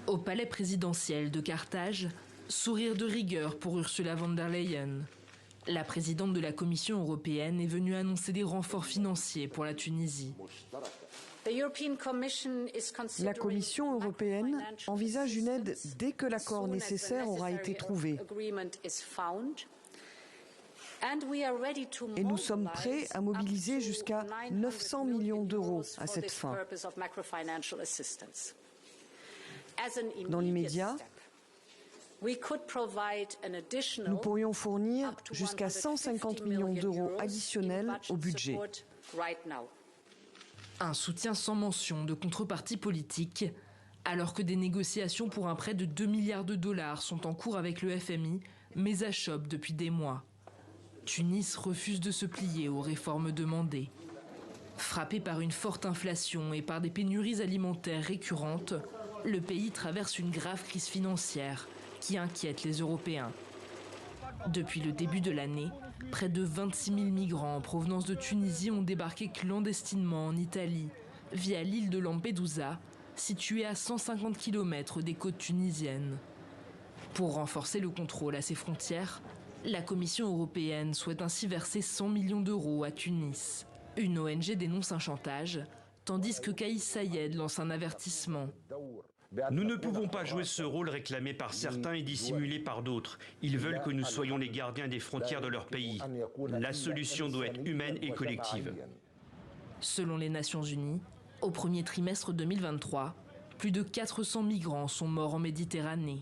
Au palais présidentiel de Carthage, sourire de rigueur pour Ursula von der Leyen. La présidente de la Commission européenne est venue annoncer des renforts financiers pour la Tunisie. La Commission européenne envisage une aide dès que l'accord nécessaire aura été trouvé. Et nous sommes prêts à mobiliser jusqu'à 900 millions d'euros à cette fin. Dans l'immédiat, nous pourrions fournir jusqu'à 150 millions d'euros additionnels au budget. Un soutien sans mention de contrepartie politique, alors que des négociations pour un prêt de 2 milliards de dollars sont en cours avec le FMI, mais achoppent depuis des mois. Tunis refuse de se plier aux réformes demandées. Frappé par une forte inflation et par des pénuries alimentaires récurrentes, le pays traverse une grave crise financière qui inquiète les Européens. Depuis le début de l'année, près de 26 000 migrants en provenance de Tunisie ont débarqué clandestinement en Italie, via l'île de Lampedusa, située à 150 km des côtes tunisiennes. Pour renforcer le contrôle à ses frontières, la Commission européenne souhaite ainsi verser 100 millions d'euros à Tunis. Une ONG dénonce un chantage, tandis que Kais Saied lance un avertissement. Nous ne pouvons pas jouer ce rôle réclamé par certains et dissimulé par d'autres. Ils veulent que nous soyons les gardiens des frontières de leur pays. La solution doit être humaine et collective. Selon les Nations Unies, au premier trimestre 2023, plus de 400 migrants sont morts en Méditerranée.